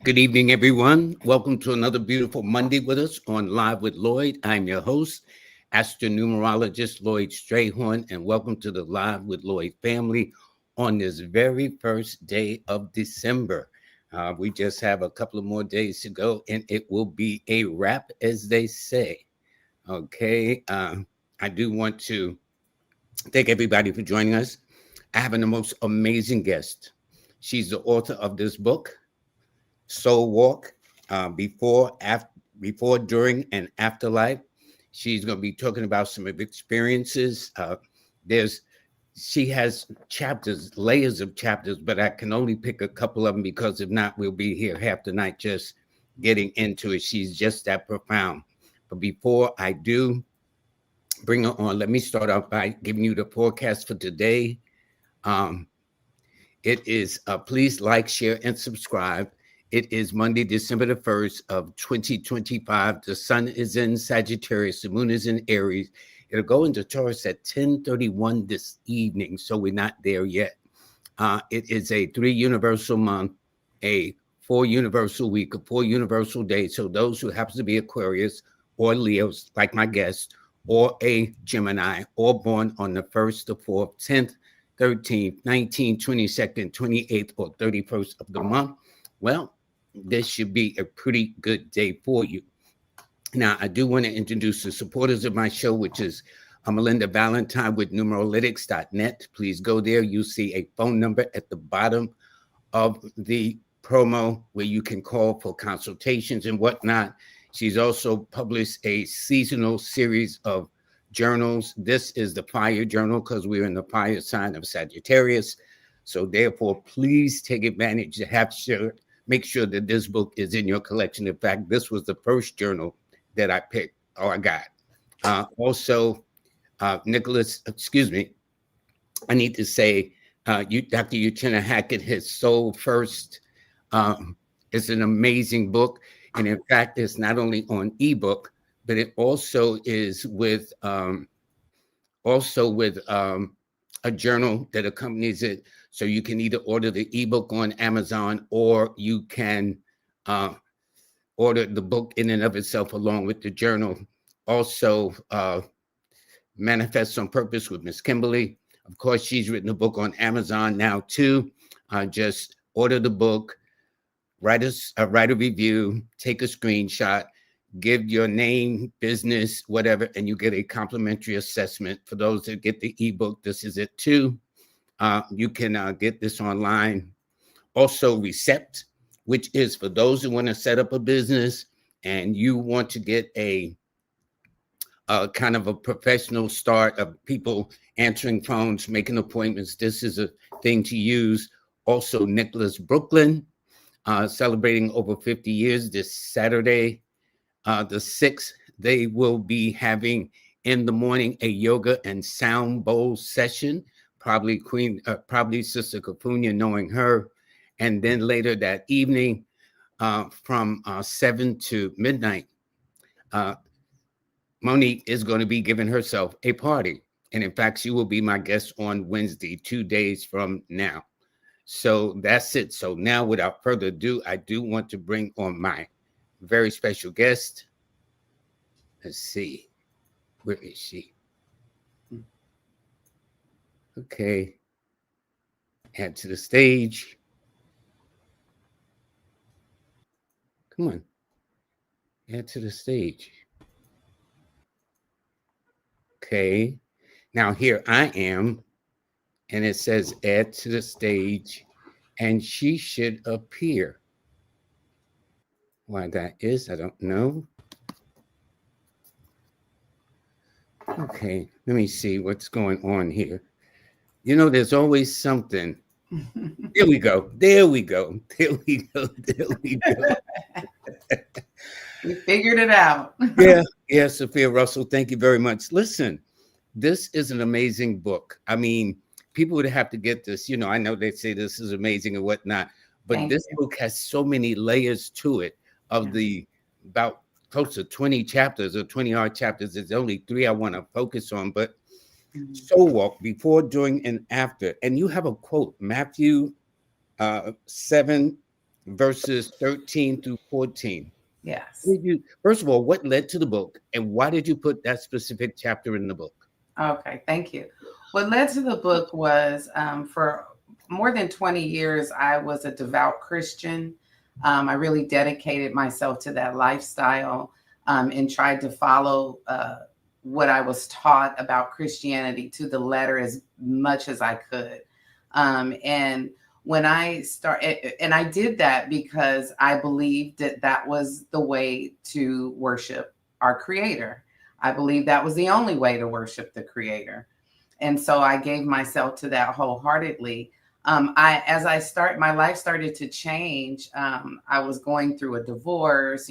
Good evening, everyone. Welcome to another beautiful Monday with us on Live with Lloyd. I'm your host, astronumerologist Lloyd Strayhorn, and welcome to the Live with Lloyd family on this very first day of December. We just have a couple of more days to go, and it will be a wrap, as they say. Okay. I do want to thank everybody for joining us. I have the most amazing guest. She's the author of this book, Soul Walk, before, during, and afterlife. She's going to be talking about some of experiences. There's She has chapters, layers of chapters, but I can only pick a couple of them because if not, we'll be here half the night just getting into it. She's just that profound. But before I do bring her on, let me start off by giving you the forecast for today. Um, it is please like, share, and subscribe. It is Monday, December the 1st of 2025. The sun is in Sagittarius. The moon is in Aries. It'll go into Taurus at 10:31 this evening, so we're not there yet. It is a 3 universal month, a 4 universal week, a 4 universal day. So those who happen to be Aquarius or Leos, like my guest, or a Gemini, or born on the 1st, the 4th, 10th, 13th, 19th, 22nd, 28th, or 31st of the month, well, this should be a pretty good day for you. Now, I do want to introduce the supporters of my show, which is Melinda Valentine with numerolitics.net. Please go there. You see a phone number at the bottom of the promo where you can call for consultations and whatnot. She's also published a seasonal series of journals. This is the fire journal because we're in the fire sign of Sagittarius. So therefore, please take advantage to make sure that this book is in your collection. In fact, this was the first journal that I picked or I got. Nicholas, excuse me, I need to say, Dr. Uchenna Hackett, his Soul First. It's an amazing book. And in fact, it's not only on ebook, but it also is with a journal that accompanies it. So you can either order the ebook on Amazon or you can order the book in and of itself along with the journal. Also, Manifest on Purpose with Miss Kimberly. Of course, she's written a book on Amazon now too. Just order the book, write a review, take a screenshot, give your name, business, whatever, and you get a complimentary assessment. For those that get the ebook, this is it too. You can get this online. Also, Recept, which is for those who want to set up a business and you want to get a kind of a professional start of people answering phones, making appointments. This is a thing to use. Also, Nicholas Brooklyn, celebrating over 50 years this Saturday, the 6th. They will be having in the morning a yoga and sound bowl session. Probably Sister Capunia, knowing her. And then later that evening, from 7 to midnight, Monique is going to be giving herself a party. And in fact, she will be my guest on Wednesday, 2 days from now. So that's it. So now, without further ado, I do want to bring on my very special guest. Let's see. Where is she? Okay. Add to the stage. Come on. Add to the stage. Okay. Now here I am. And it says add to the stage. And she should appear. Why that is, I don't know. Okay, let me see what's going on here. You know, there's always something. There we go. There we go. There we go. There we go. We figured it out. Yeah, Sophia Russell, thank you very much. Listen, this is an amazing book. I mean, people would have to get this. You know, I know they say this is amazing and whatnot, but this book has so many layers to it of the about close to 20 chapters or 20 odd chapters. There's only 3 I want to focus on, but Soul Walk, before, during, and after. And you have a quote, Matthew 7, verses 13 through 14. Yes. First of all, what led to the book, and why did you put that specific chapter in the book? Okay, thank you. What led to the book was for more than 20 years, I was a devout Christian. I really dedicated myself to that lifestyle and tried to follow what I was taught about Christianity to the letter as much as I could. And when I started, and I did that because I believed that that was the way to worship our Creator. I believe that was the only way to worship the Creator. And so I gave myself to that wholeheartedly. My life started to change. I was going through a divorce,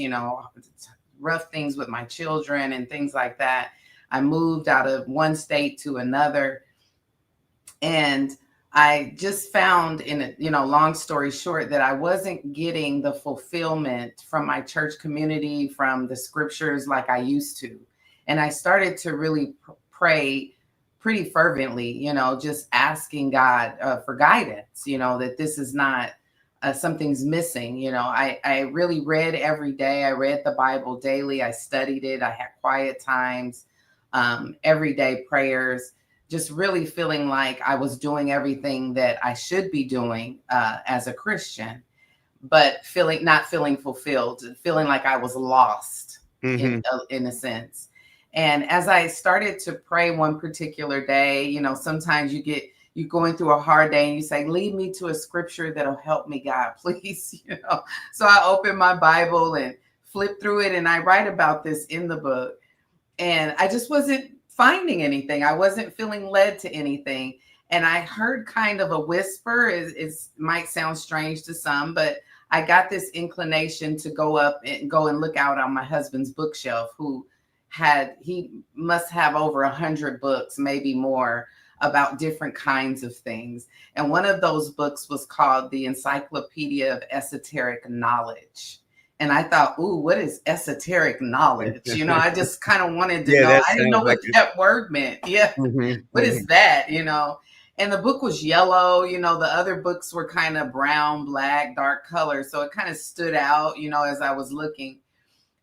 rough things with my children and things like that. I moved out of one state to another. And I just found long story short, that I wasn't getting the fulfillment from my church community, from the scriptures like I used to. And I started to really pray pretty fervently, just asking God for guidance, that this is not something's missing. I really read every day. I read the Bible daily. I studied it. I had quiet times, everyday prayers, just really feeling like I was doing everything that I should be doing as a Christian, but not feeling fulfilled, feeling like I was lost in a sense. And as I started to pray one particular day, sometimes you're going through a hard day and you say, lead me to a scripture that'll help me, God, please. So I opened my Bible and flip through it, and I write about this in the book. And I just wasn't finding anything. I wasn't feeling led to anything. And I heard kind of a whisper. It might sound strange to some, but I got this inclination to go up and go and look out on my husband's bookshelf, he must have over 100 books, maybe more, about different kinds of things. And one of those books was called the Encyclopedia of Esoteric Knowledge. And I thought, ooh, what is esoteric knowledge? I just kind of wanted to know. I didn't know what that word meant. Yeah. What is that? And the book was yellow. The other books were kind of brown, black, dark color. So it kind of stood out, as I was looking.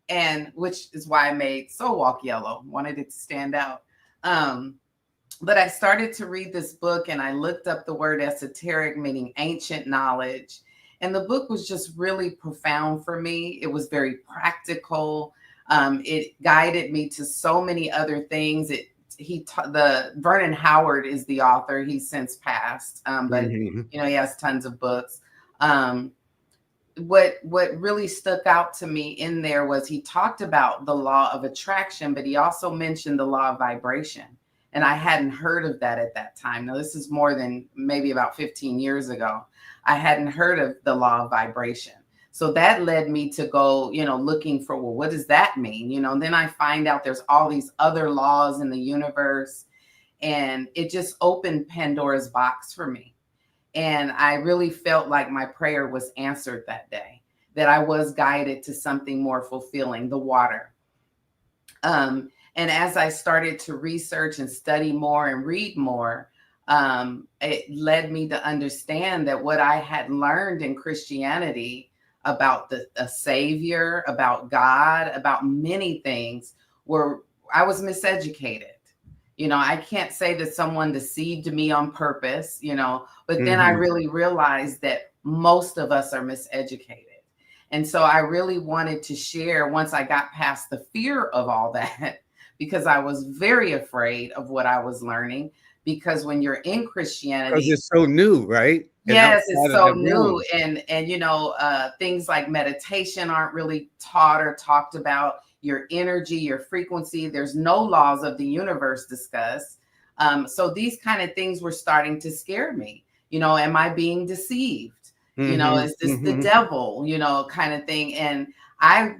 And which is why I made Soul Walk yellow. Wanted it to stand out. But I started to read this book, and I looked up the word esoteric, meaning ancient knowledge. And the book was just really profound for me. It was very practical. It guided me to so many other things. Vernon Howard is the author. He's since passed, but he has tons of books. What really stuck out to me in there was he talked about the law of attraction, but he also mentioned the law of vibration. And I hadn't heard of that at that time. Now, this is more than maybe about 15 years ago. I hadn't heard of the law of vibration. So that led me to go, looking for, well, what does that mean? And then I find out there's all these other laws in the universe. And it just opened Pandora's box for me. And I really felt like my prayer was answered that day, that I was guided to something more fulfilling, the water. And as I started to research and study more and read more, it led me to understand that what I had learned in Christianity about a savior, about God, about many things, I was miseducated. I can't say that someone deceived me on purpose, but then I really realized that most of us are miseducated. And so I really wanted to share, once I got past the fear of all that, because I was very afraid of what I was learning. Because when you're in Christianity, because it's so new, right? Yes, it's so new. And things like meditation aren't really taught or talked about. Your energy, your frequency, there's no laws of the universe discussed. So these kind of things were starting to scare me. Am I being deceived? Is this the devil, kind of thing. And I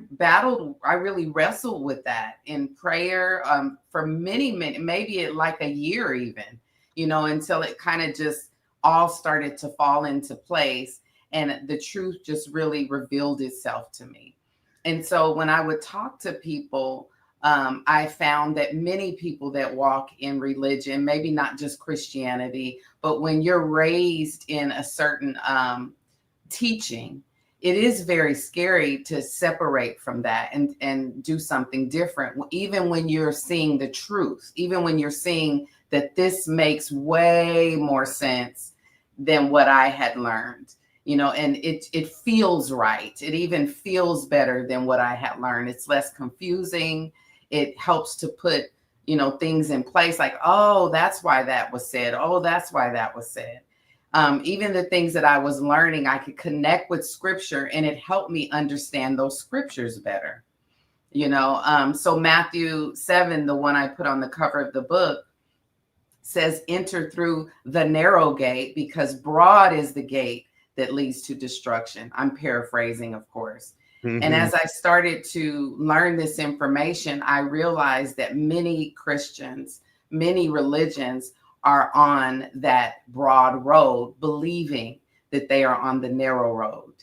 really wrestled with that in prayer for many, maybe like a year even, until it kind of just all started to fall into place. And the truth just really revealed itself to me. And so when I would talk to people, I found that many people that walk in religion, maybe not just Christianity, but when you're raised in a certain teaching, it is very scary to separate from that and do something different, even when you're seeing the truth, even when you're seeing that this makes way more sense than what I had learned, and it feels right. It even feels better than what I had learned. It's less confusing. It helps to put, things in place, like, oh, that's why that was said. Oh, that's why that was said. Even the things that I was learning, I could connect with scripture, and it helped me understand those scriptures better. So Matthew 7, the one I put on the cover of the book, says, enter through the narrow gate, because broad is the gate that leads to destruction. I'm paraphrasing, of course. And Mm-hmm. as I started to learn this information, I realized that many Christians, many religions are on that broad road, believing that they are on the narrow road.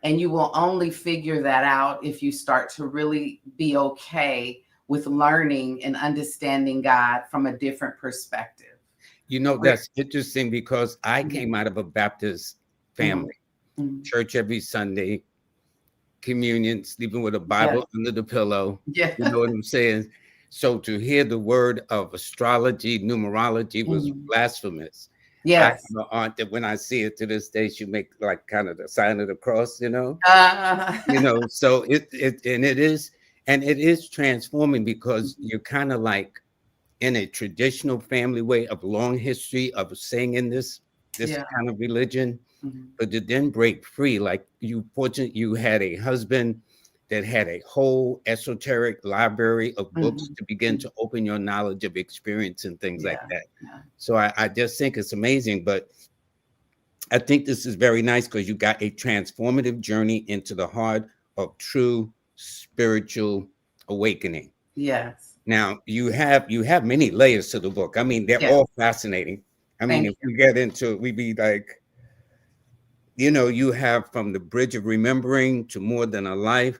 And you will only figure that out if you start to really be okay with learning and understanding God from a different perspective. That's interesting because I Mhm, came out of a Baptist mhm, family, mhm. church every Sunday, communion, sleeping with a Yeah, Bible under the pillow. yeah. You know what I'm saying? So to hear the word of astrology, numerology was Mhm. blasphemous. I have Yes. an aunt that when I see it to this day, she make like kind of the sign of the cross, Uh, So it is transforming because you're kind of like in a traditional family way of long history of saying in this yeah. kind of religion, Mhm, but to then break free, like you had a husband that had a whole esoteric library of books mhm, to begin mhm. to open your knowledge of experience and things like Yeah, that. yeah. So I just think it's amazing. But I think this is very nice because you got a transformative journey into the heart of true spiritual awakening. Yes. Now you have many layers to the book. I mean, they're Yes. all fascinating. I mean, Thank if we get into it, we'd be like, you have from the bridge of remembering to more than a life.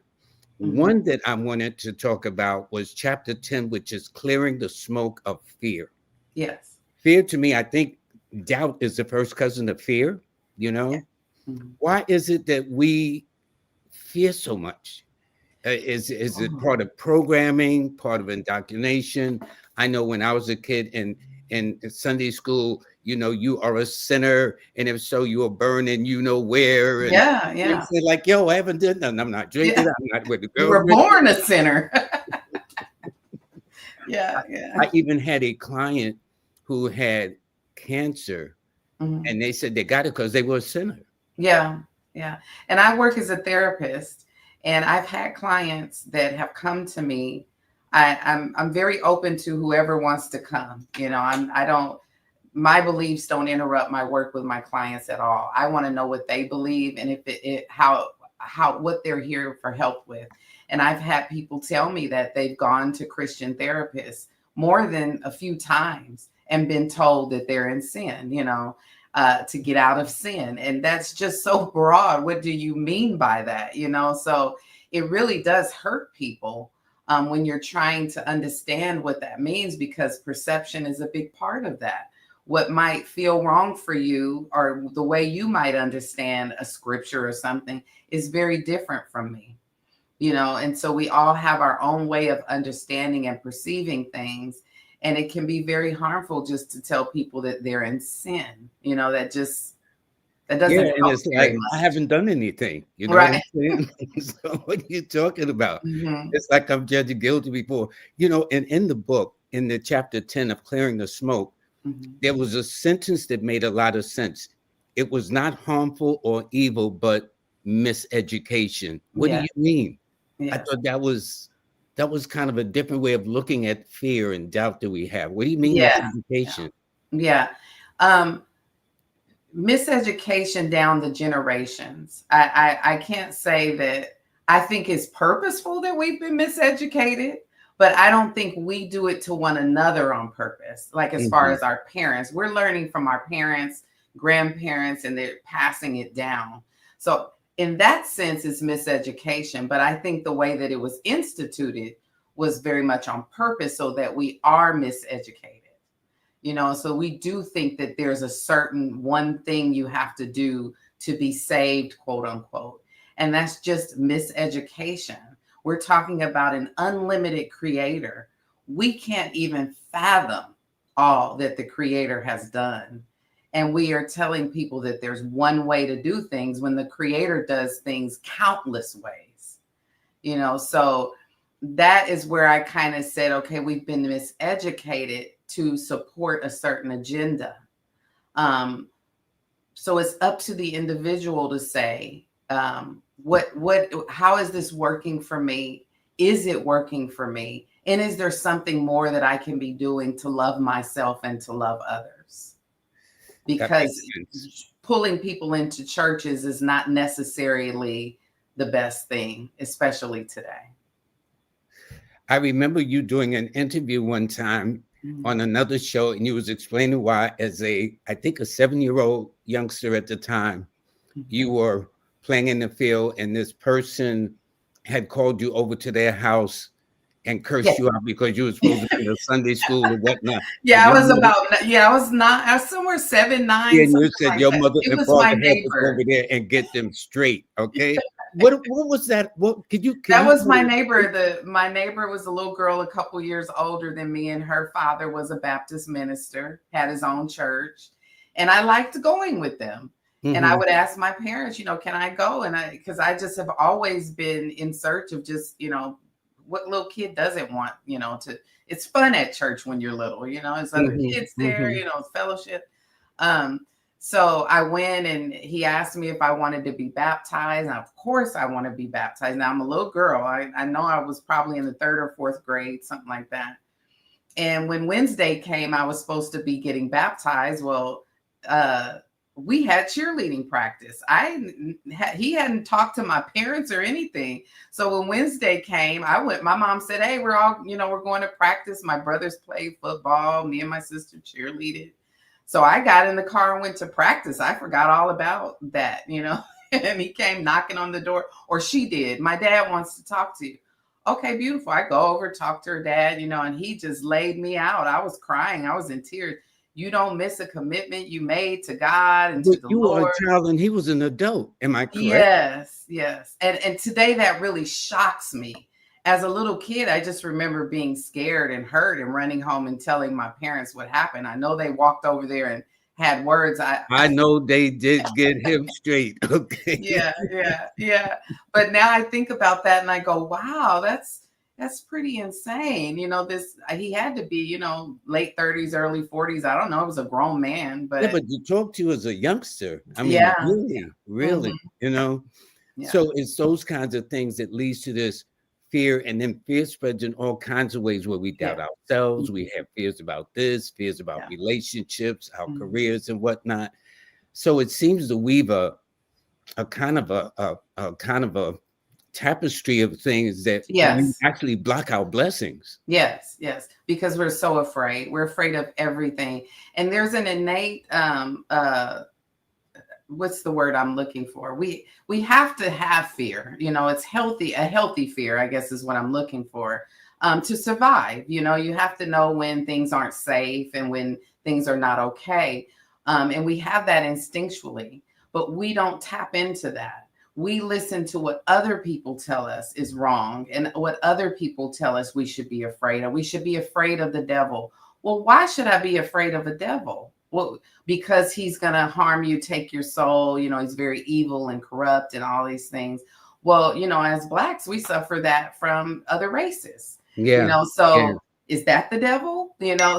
you. Mhm. One that I wanted to talk about was chapter 10, which is clearing the smoke of fear. Yes. Fear to me, I think doubt is the first cousin of fear. You Yeah. know, Mhm. why is it that we fear so much? Is it Oh, part of programming, part of indoctrination? I know when I was a kid in Sunday school, you are a sinner, and if so, you are burning, where, and yeah, yeah, say like, yo, I haven't done nothing. I'm not drinking. yeah. I'm not with the You girl. were born a sinner. Yeah, yeah. I even had a client who had cancer, Mhm. and they said they got it because they were a sinner. Yeah, yeah. And I work as a therapist, and I've had clients that have come to me. I'm very open to whoever wants to come. I don't, my beliefs don't interrupt my work with my clients at all. I want to know what they believe, and if how what they're here for help with. And I've had people tell me that they've gone to Christian therapists more than a few times and been told that they're in sin, to get out of sin. And that's just so broad. What do you mean by that? So it really does hurt people when you're trying to understand what that means, because perception is a big part of that. What might feel wrong for you, or the way you might understand a scripture or something, is very different from me. And so we all have our own way of understanding and perceiving things. And it can be very harmful just to tell people that they're in sin. That Yeah, doesn't and help it's very like I much. haven't done anything. You know what Right. I'm saying? So what are you talking about? Hmm. It's like I'm judging guilty before. And in the book, in the chapter 10 of clearing the smoke, Hmm. there was a sentence that made a lot of sense. It was not harmful or evil, but miseducation. What do Yeah. you mean? I Yes. thought that was kind of a different way of looking at fear and doubt that we have. What do you mean Yeah. Yeah. miseducation? Yeah. Um, Miseducation down the generations. I can't say that I think it's purposeful that we've been miseducated, but I don't think we do it to one another on purpose. Like, as far Mhm. as our parents, we're learning from our parents, grandparents, and they're passing it down. So in that sense, it's miseducation. But I think the way that it was instituted was very much on purpose, so that we are miseducated. So we do think that there's a certain one thing you have to do to be saved, quote unquote. And that's just miseducation. We're talking about an unlimited creator. We can't even fathom all that the creator has done. And we are telling people that there's one way to do things when the creator does things countless ways. So that is where I kind of said, okay, we've been miseducated to support a certain agenda. So it's up to the individual to say, how is this working for me? Is it working for me? And is there something more that I can be doing to love myself and to love others? Because pulling people into churches is not necessarily the best thing, especially today. I remember you doing an interview one time on another show, and you was explaining why, as I think a 7-year-old youngster at the time, you were playing in the field, and this person had called you over to their house and cursed you out because you were supposed to be in Sunday school or whatnot. I was somewhere 7, 9. Yeah, and you said like your that. mother It and was father my had to go neighbor. over there and get them straight. Okay. What was that? What could you? That was my neighbor. My neighbor was a little girl a couple years older than me, and her father was a Baptist minister, had his own church, and I liked going with them. And I would ask my parents, can I go? And because I just have always been in search of just, what little kid doesn't want, it's fun at church when you're little, there's other kids there, fellowship. So I went, and he asked me if I wanted to be baptized. And of course I want to be baptized. Now I'm a little girl. I know I was probably in the 3rd or 4th grade, something like that. And when Wednesday came, I was supposed to be getting baptized. Well, we had cheerleading practice. He hadn't talked to my parents or anything. So when Wednesday came, I went. My mom said, "Hey, we're all, we're going to practice." My brothers played football. Me and my sister cheerleaded. So I got in the car and went to practice. I forgot all about that, And he came knocking on the door, or she did. "My dad wants to talk to you." Okay, beautiful. I go over, talk to her dad, and he just laid me out. I was crying. I was in tears. You don't miss a commitment you made to God and to the You were Lord. a child and he was an adult. Am I correct? Yes. And today that really shocks me. As a little kid, I just remember being scared and hurt and running home and telling my parents what happened. I know they walked over there and had words. I know they did get him straight. Okay. Yeah. But now I think about that and I go, wow, that's pretty insane. He had to be, late 30s, early 40s. I don't know. It was a grown man, but yeah, but you talk to you as a youngster. I mean, really, Yeah. So it's those kinds of things that leads to this fear, and then fear spreads in all kinds of ways where we doubt ourselves. We have fears about this, fears about relationships, our careers and whatnot. So it seems to weave a kind of a tapestry of things that we actually block our blessings. Yes, because we're so afraid. We're afraid of everything. And there's an innate what's the word I'm looking for? We have to have fear. It's healthy. A healthy fear, I guess, is what I'm looking for. To survive, you have to know when things aren't safe and when things are not okay. And we have that instinctually, but we don't tap into that. We listen to what other people tell us is wrong and what other people tell us we should be afraid of. We should be afraid of the devil. Well, why should I be afraid of a devil? Well, because he's going to harm you, take your soul. He's very evil and corrupt and all these things. Well, as Blacks, we suffer that from other races. Is that the devil?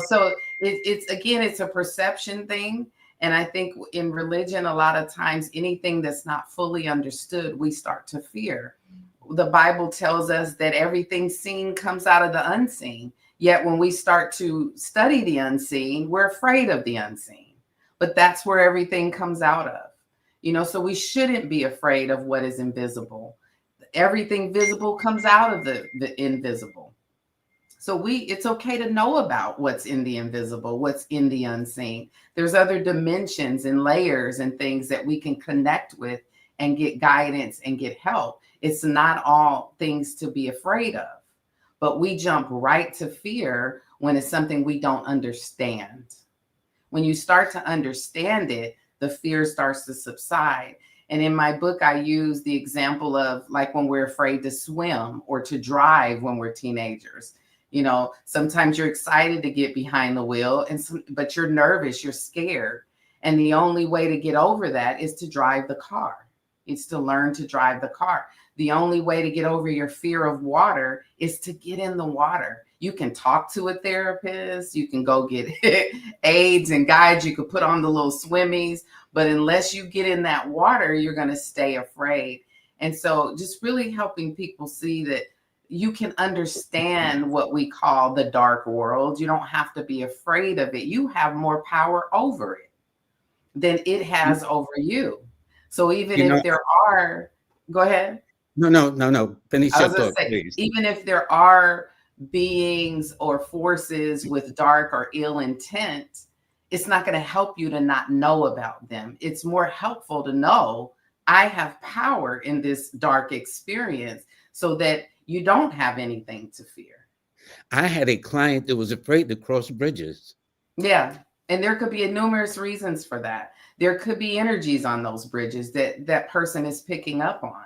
So it's a perception thing. And I think in religion, a lot of times, anything that's not fully understood, we start to fear. The Bible tells us that everything seen comes out of the unseen. Yet when we start to study the unseen, we're afraid of the unseen. But that's where everything comes out of. So we shouldn't be afraid of what is invisible. Everything visible comes out of the invisible. So it's okay to know about what's in the invisible, what's in the unseen. There's other dimensions and layers and things that we can connect with and get guidance and get help. It's not all things to be afraid of, but we jump right to fear when it's something we don't understand. When you start to understand it, the fear starts to subside. And in my book, I use the example of like when we're afraid to swim or to drive when we're teenagers. Sometimes you're excited to get behind the wheel, but you're nervous, you're scared. And the only way to get over that is to drive the car. It's to learn to drive the car. The only way to get over your fear of water is to get in the water. You can talk to a therapist, you can go get aids and guides, you could put on the little swimmies, but unless you get in that water, you're going to stay afraid. And so just really helping people see that you can understand what we call the dark world. You don't have to be afraid of it. You have more power over it than it has over you. So even if there are, go ahead. No. Finish I your was going to thought, say, please. even if there are beings or forces with dark or ill intent, it's not going to help you to not know about them. It's more helpful to know I have power in this dark experience so that you don't have anything to fear. I had a client that was afraid to cross bridges. Yeah. And there could be numerous reasons for that. There could be energies on those bridges that person is picking up on.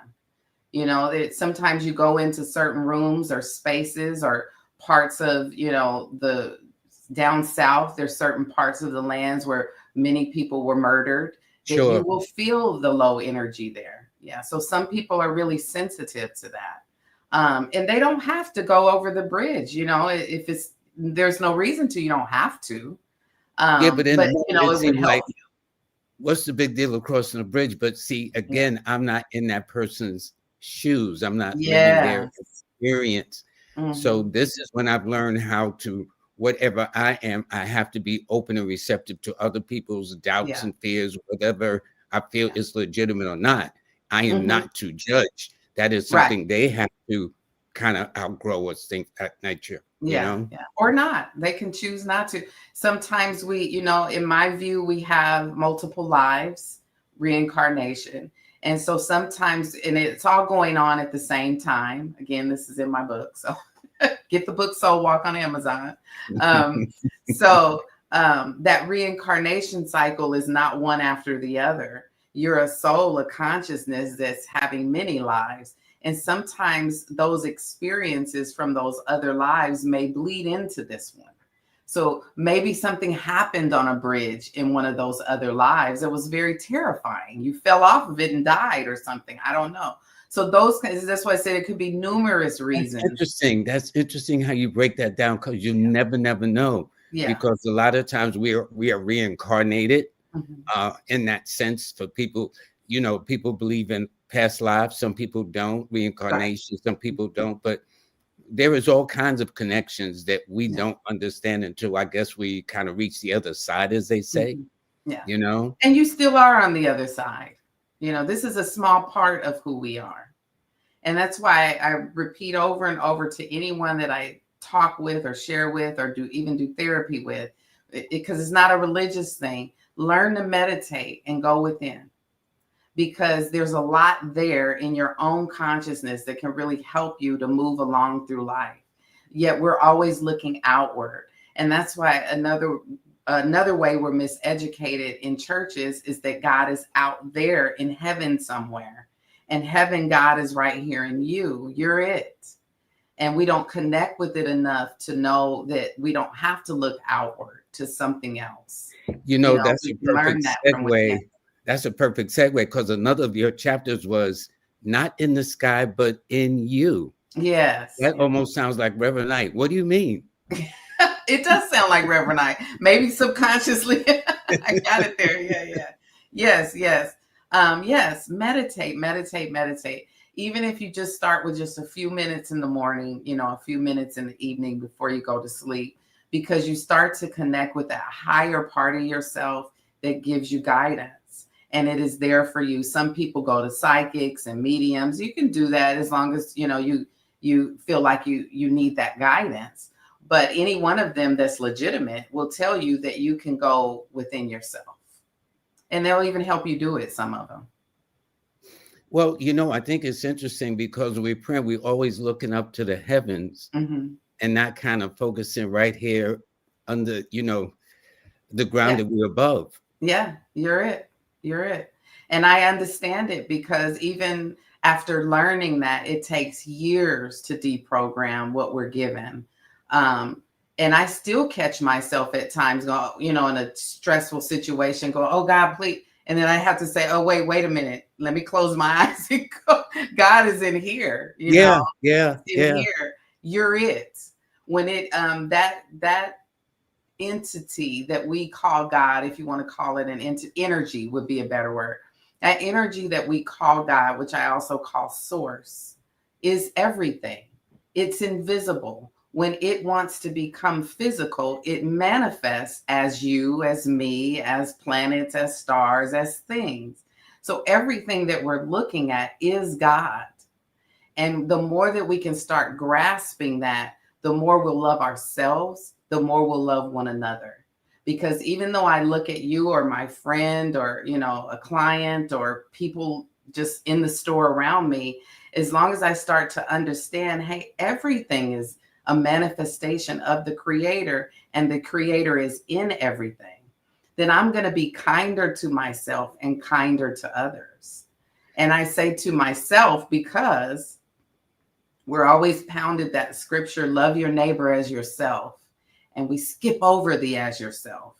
Sometimes you go into certain rooms or spaces or parts of, the down south, there's certain parts of the lands where many people were murdered, that you Sure. will feel the low energy there. Yeah. So some people are really sensitive to that. And they don't have to go over the bridge. If there's no reason to, you don't have to. Yeah, but in the But, moment, it it would seemed help like, what's the big deal of crossing the bridge? But see, you. Yeah. again, I'm not in that person's shoes. I'm not living their Yes. experience. So Mm-hmm. this is when I've learned how to, whatever I am, I have to be open and receptive to other people's doubts Yeah. and fears, whatever I feel Yeah. is legitimate or not. I am Mm-hmm. not to judge. That is Right. something they have to kind of outgrow or think that nature, Yeah, yeah. Or not. They can choose not to. Sometimes in my view, we have multiple lives, reincarnation. And so sometimes, and it's all going on at the same time. Again, this is in my book. So get the book Soul Walk on Amazon. Um, so that reincarnation cycle is not one after the other. You're a soul, a consciousness that's having many lives. And sometimes those experiences from those other lives may bleed into this one. So maybe something happened on a bridge in one of those other lives that was very terrifying. You fell off of it and died or something. I don't know. So that's why I said it could be numerous That's reasons. interesting. That's interesting how you break that down, because you Yeah. never know. Yeah. Because a lot of times we are reincarnated Mm-hmm. in that sense. For people, people believe in past lives. Some people don't. Right. Reincarnation. Some people don't. But there is all kinds of connections that we Yeah. don't understand until, I guess, we kind of reach the other side, as they say. Mm-hmm. Yeah. You know. And you still are on the other side. This is a small part of who we are. And that's why I repeat over and over to anyone that I talk with or share with or do therapy with, because it's not a religious thing. Learn to meditate and go within, because there's a lot there in your own consciousness that can really help you to move along through life. Yet we're always looking outward. And that's why another way we're miseducated in churches is that God is out there in heaven somewhere. And heaven, God is right here in you. You're it. And we don't connect with it enough to know that we don't have to look outward to something else. That's We a can learn perfect that from segue. within. That's a perfect segue, because another of your chapters was not in the sky, but in you. Yes. That almost sounds like Reverend Knight. What do you mean? It does sound like Reverend I. Maybe subconsciously I got it there. Yeah. Yes. Yes. Meditate. Even if you just start with just a few minutes in the morning, a few minutes in the evening before you go to sleep, because you start to connect with that higher part of yourself that gives you guidance. And it is there for you. Some people go to psychics and mediums. You can do that as long as you feel like you need that guidance. But any one of them that's legitimate will tell you that you can go within yourself. And they'll even help you do it, some of them. Well, I think it's interesting because we pray, we're always looking up to the heavens Mm-hmm. and not kind of focusing right here under, the ground Yeah. that we're above. Yeah, you're it. You're it. And I understand it because even after learning that, it takes years to deprogram what we're given. Um, and I still catch myself at times go, in a stressful situation, go, oh God, please. And then I have to say, oh, wait a minute. Let me close my eyes and go. God is in here, Yeah, yeah, in yeah. here. You're it. When it that entity that we call God, if you want to call it an energy would be a better word. That energy that we call God, which I also call source, is everything. It's invisible. When it wants to become physical, it manifests as you, as me, as planets, as stars, as things. So everything that we're looking at is God. And the more that we can start grasping that, the more we'll love ourselves, the more we'll love one another. Because even though I look at you or my friend or, a client or people just in the store around me, as long as I start to understand, hey, everything is a manifestation of the creator and the creator is in everything, then I'm going to be kinder to myself and kinder to others. And I say to myself because we're always pounded that scripture, love your neighbor as yourself. And we skip over the as yourself.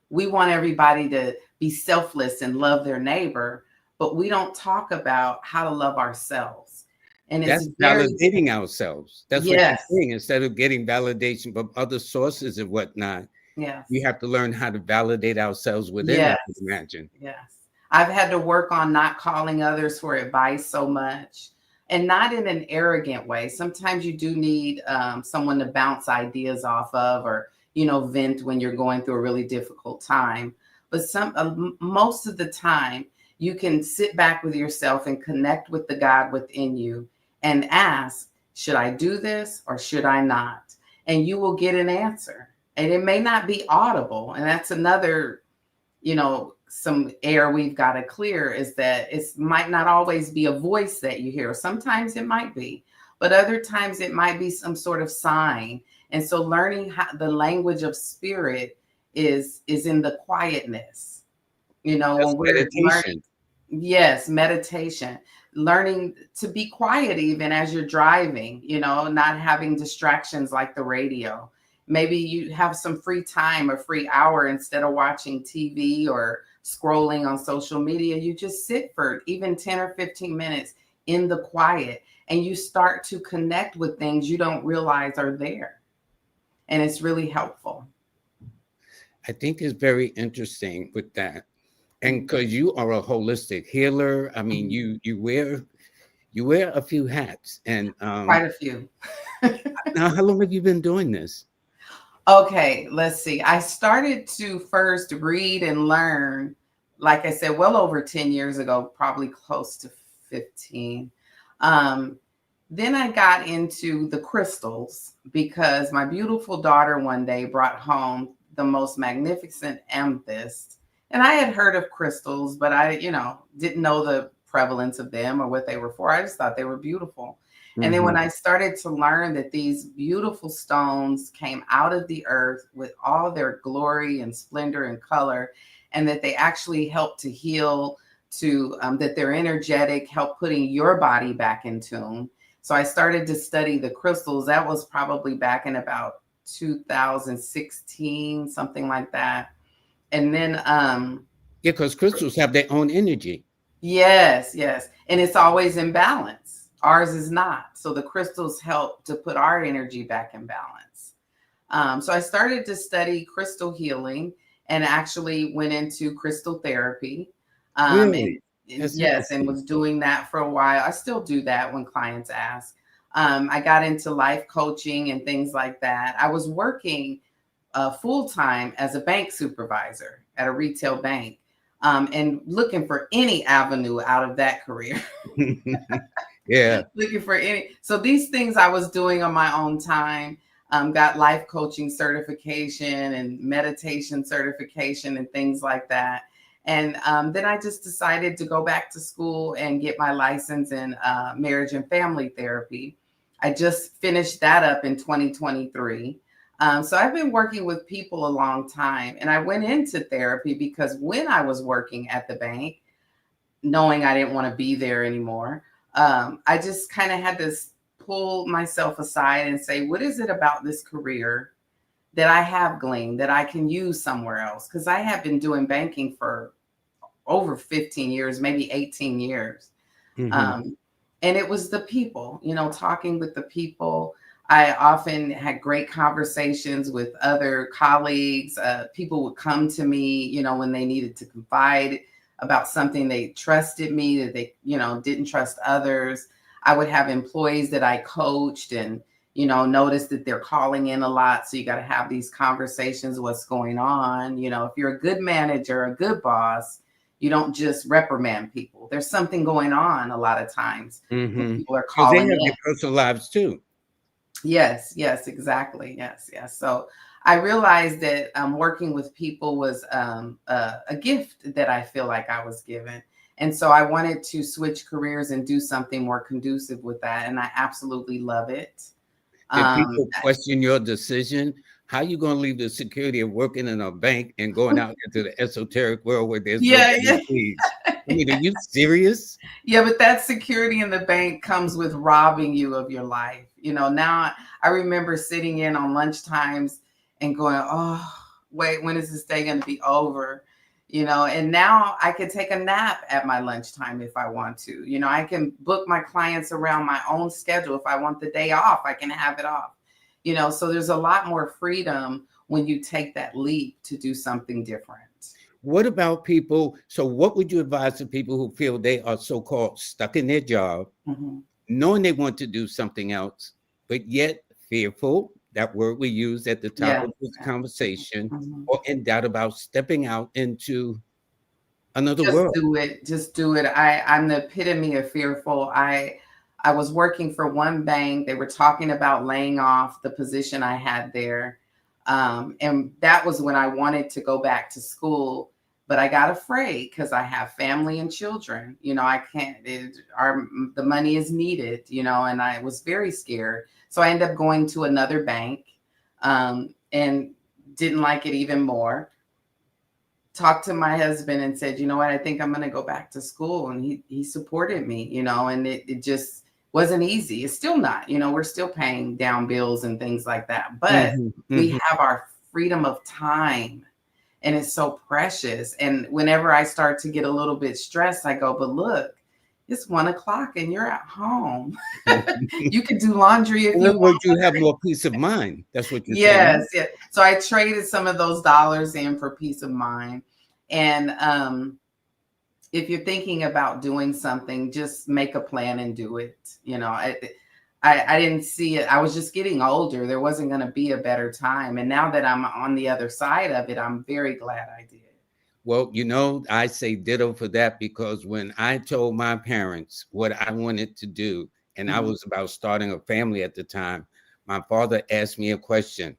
We want everybody to be selfless and love their neighbor, but we don't talk about how to love ourselves. And it's That's very, validating ourselves. That's what you're yes, saying. Instead of getting validation from other sources and whatnot, we yes, have to learn how to validate ourselves within, I yes, would imagine. yes. I've had to work on not calling others for advice so much and not in an arrogant way. Sometimes you do need someone to bounce ideas off of or, vent when you're going through a really difficult time. But most of the time, you can sit back with yourself and connect with the God within you and ask, should I do this or should I not? And you will get an answer. And it may not be audible. And that's another some air we've got to clear is that it might not always be a voice that you hear. Sometimes it might be, but other times it might be some sort of sign. And so learning how the language of spirit is in the quietness, That's when we're learning. meditation. Yes, meditation, learning to be quiet even as you're driving, not having distractions like the radio. Maybe you have some free time or free hour instead of watching TV or scrolling on social media. You just sit for even 10 or 15 minutes in the quiet and you start to connect with things you don't realize are there. And it's really helpful. I think it's very interesting with that. And Mhm. because you are a holistic healer, I mean, Mhm. you wear a few hats. And Quite a few. now, how long have you been doing this? Okay, let's see. I started to first read and learn, like I said, well over 10 years ago, probably close to 15. Um, then I got into the crystals because my beautiful daughter one day brought home the most magnificent amethyst. And I had heard of crystals, but I, didn't know the prevalence of them or what they were for. I just thought they were beautiful. And then when Mhm. I started to learn that these beautiful stones came out of the earth with all their glory and splendor and color, and that they actually help to heal, that they're energetic, help putting your body back in tune. So I started to study the crystals. That was probably back in about 2016, something like that. And then, Yeah, because crystals have their own energy. yes, yes. And it's always in balance. Ours is not. So the crystals help to put our energy back in balance. So I started to study crystal healing and actually went into crystal therapy. And, Really? and That's yes, and interesting. was doing that for a while. I still do that when clients ask. I got into life coaching and things like that. I was working full time as a bank supervisor at a retail bank and looking for any avenue out of that career. Yeah. Looking for any. So these things I was doing on my own time. Got life coaching certification and meditation certification and things like that. And then I just decided to go back to school and get my license in marriage and family therapy. I just finished that up in 2023. So I've been working with people a long time. And I went into therapy because when I was working at the bank, knowing I didn't want to be there anymore, I just kind of had to pull myself aside and say, what is it about this career that I have gleaned that I can use somewhere else? Because I have been doing banking for over 15 years, maybe 18 years. Mm-hmm. Um, and it was the people, talking with the people. I often had great conversations with other colleagues. People would come to me, when they needed to confide about something. They trusted me that they, didn't trust others. I would have employees that I coached and, notice that they're calling in a lot. So you got to have these conversations, what's going on. If you're a good manager, a good boss, you don't just reprimand people. There's something going on a lot of times when Mm-hmm. people are Because they calling have in. their personal lives too. Yes, exactly. Yes. So I realized that working with people was a gift that I feel like I was given. And so I wanted to switch careers and do something more conducive with that. And I absolutely love it. Did Um, people question your decision? How you going to leave the security of working in a bank and going out into the esoteric world where there's no yeah. guarantees? I mean, are you serious? Yeah, but that security in the bank comes with robbing you of your life. Now I remember sitting in on lunch times and going, oh, wait, when is this day going to be over? And now I can take a nap at my lunchtime if I want to. I can book my clients around my own schedule. If I want the day off, I can have it off. So there's a lot more freedom when you take that leap to do something different. What about people? So, what would you advise to people who feel they are so called stuck in their job, Mm-hmm. knowing they want to do something else, but yet fearful, that word we used at the top Yeah. of this conversation, Mhm. or in doubt about stepping out into another Just world? do it. Just do it. I'm the epitome of fearful. I was working for one bank. They were talking about laying off the position I had there. And that was when I wanted to go back to school, but I got afraid because I have family and children. I can't, the money is needed, and I was very scared. So I ended up going to another bank, and didn't like it even more. Talked to my husband and said, you know what, I think I'm going to go back to school. And he supported me, and it just wasn't easy. It's still not, we're still paying down bills and things like that. But Mhm, we mhm. have our freedom of time and it's so precious. And whenever I start to get a little bit stressed, I go, but look, it's 1 o'clock and you're at home. You could do laundry if In you other words, want. you have more peace of mind. That's what you're saying. Yes, yeah. So I traded some of those dollars in for peace of mind. And if you're thinking about doing something, just make a plan and do it. I didn't see it. I was just getting older. There wasn't going to be a better time. And now that I'm on the other side of it, I'm very glad I did. Well, I say ditto for that because when I told my parents what I wanted to do, and I Mhm. was about starting a family at the time, my father asked me a question.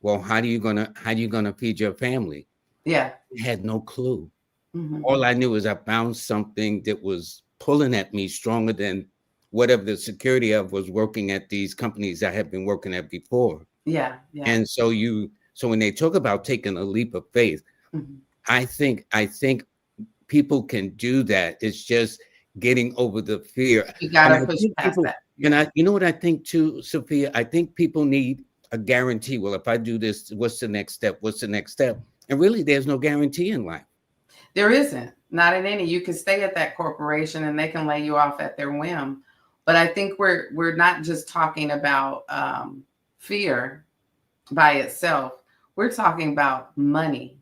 Well, how do you gonna feed your family? Yeah. I had no clue. Hmm. All I knew is I found something that was pulling at me stronger than whatever the security of was working at these companies I had been working at before. Yeah. Yeah. And so when they talk about taking a leap of faith, Hmm. I think people can do that. It's just getting over the fear. You got And to I push think past people, that. and Yeah. I, what I think too, Sophia, I think people need a guarantee. Well, if I do this, what's the next step? What's the next step? And really, there's no guarantee in life. There isn't, not in any. You can stay at that corporation and they can lay you off at their whim. But I think we're not just talking about fear by itself. We're talking about money.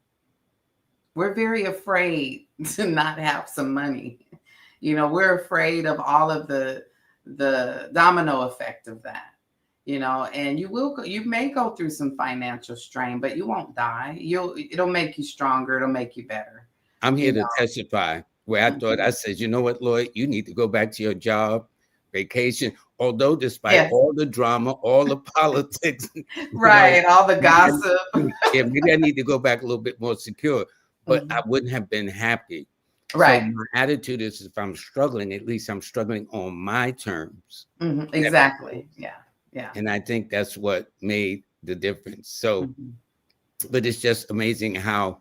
We're very afraid to not have some money. We're afraid of all of the domino effect of that. And you may go through some financial strain, but you won't die. It'll make you stronger. It'll make you better. I'm You here to testify where I thought know. I said, you know what, Lloyd, you need to go back to your job, vacation. Although, despite Yes. all the drama, all the politics, Right, all the maybe gossip. yeah, maybe I need to go back a little bit more secure, but I Mhm. wouldn't have been happy. So Right. my attitude is if I'm struggling, at least I'm struggling on my terms. Mhm. That makes Exactly. sense. Yeah. Yeah. And I think that's what made the difference. So, Mhm. but it's just amazing how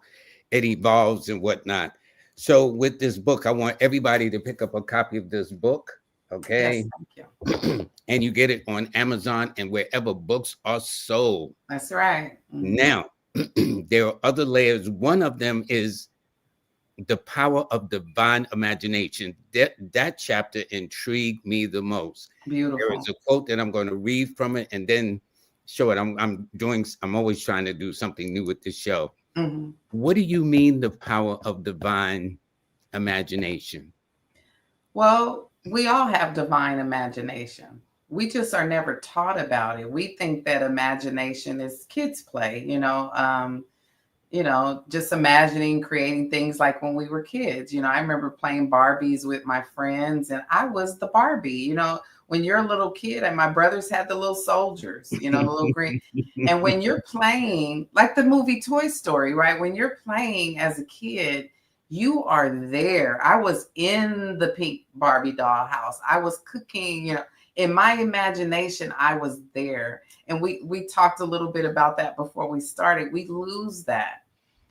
it evolves and whatnot. So with this book, I want everybody to pick up a copy of this book. Yes, Okay. thank you. And you get it on Amazon and wherever books are sold. That's right. Now, there are other layers. One of them is the power of divine imagination. That chapter intrigued me the most. There is Beautiful. a quote that I'm going to read from it and then show it. I'm always trying to do something new with the show. Mhm. What do you mean the power of divine imagination? Well, we all have divine imagination. We just are never taught about it. We think that imagination is kids' play, just imagining creating things like when we were kids. I remember playing Barbies with my friends and I was the Barbie. When you're a little kid and my brothers had the little soldiers, the little green. And when you're playing, like the movie Toy Story, right? When you're playing as a kid, you are there. I was in the pink Barbie doll house. I was cooking, in my imagination, I was there. And we talked a little bit about that before we started. We lose that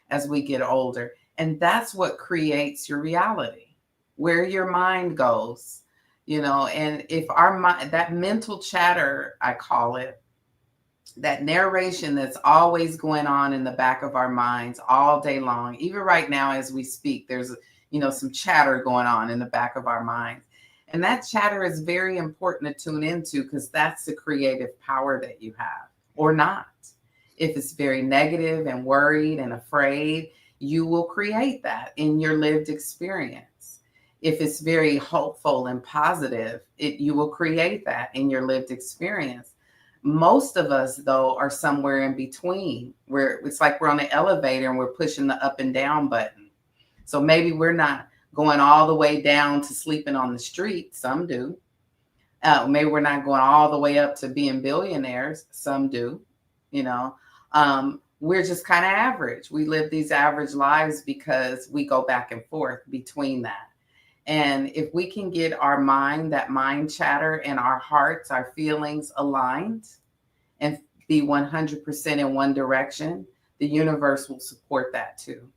as we get older. And that's what creates your reality, where your mind goes, and if our mind, that mental chatter, I call it, that narration that's always going on in the back of our minds all day long, even right now as we speak, there's, some chatter going on in the back of our minds. And that chatter is very important to tune into because that's the creative power that you have or not. If it's very negative and worried and afraid, you will create that in your lived experience. If it's very hopeful and positive, you will create that in your lived experience. Most of us, though, are somewhere in between where it's like we're on an elevator and we're pushing the up and down button. So maybe we're not going all the way down to sleeping on the street. Some do. Maybe we're not going all the way up to being billionaires. Some do. You know, we're just kind of average. We live these average lives because we go back and forth between that. And if we can get our mind, that mind chatter, and our hearts, our feelings aligned and be 100% in one direction, the universe will support that too.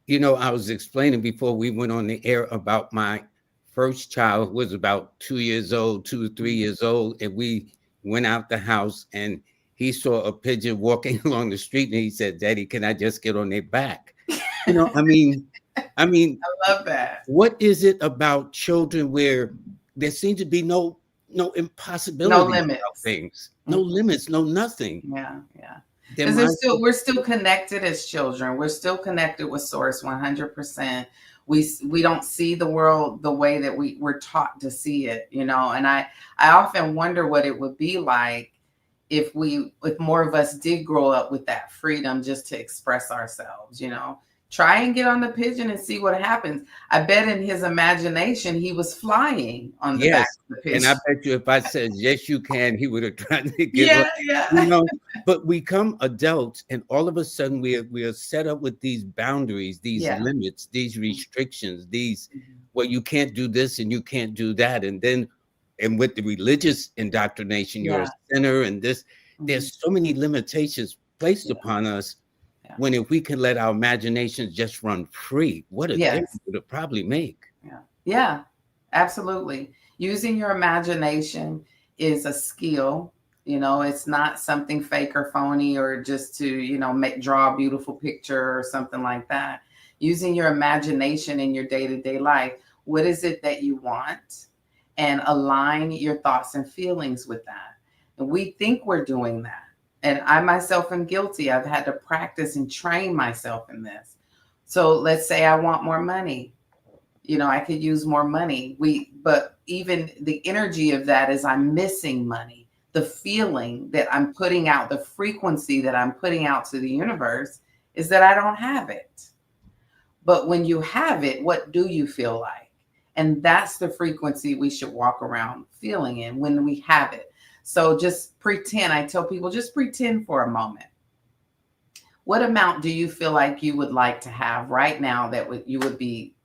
I was explaining before we went on the air about my first child who was about 2 years old, 2 or 3 years old, and we went out the house and he saw a pigeon walking along the street and he said, "Daddy, can I just get on their back?" You know, I mean, I mean, I love that. what is it about children where there seems to be no No impossibilities about limits. things, no limits, no nothing. Yeah, yeah. Their Because minds, we're still connected as children. We're still connected with Source 100%. We don't see the world the way that we're taught to see it, And I often wonder what it would be like if more of us did grow up with that freedom just to express ourselves. Try and get on the pigeon and see what happens. I bet in his imagination he was flying on the back yes. of the And I pigeon. bet you if I said yes, you can, he would have tried to give up. Yeah, You yeah. know, but we come adults, and all of a sudden we are set up with these boundaries, these Yeah. limits, these restrictions, these well, you can't do this and you can't do that, and with the religious indoctrination, you're a Yeah. sinner, and this. Mhm. There's so many limitations placed Yeah. upon us. Yeah. When if we can let our imaginations just run free, what a difference Yes. it would probably make. Yeah. Yeah. Absolutely. Using your imagination is a skill. It's not something fake or phony or just to, draw a beautiful picture or something like that. Using your imagination in your day to day life. What is it that you want? And align your thoughts and feelings with that. And we think we're doing that. And I myself am guilty. I've had to practice and train myself in this. So let's say I want more money. I could use more money. But even the energy of that is I'm missing money. The feeling that I'm putting out, the frequency that I'm putting out to the universe is that I don't have it. But when you have it, what do you feel like? And that's the frequency we should walk around feeling in when we have it. So just pretend. I tell people, just pretend for a moment. What amount do you feel like you would like to have right now that you would be,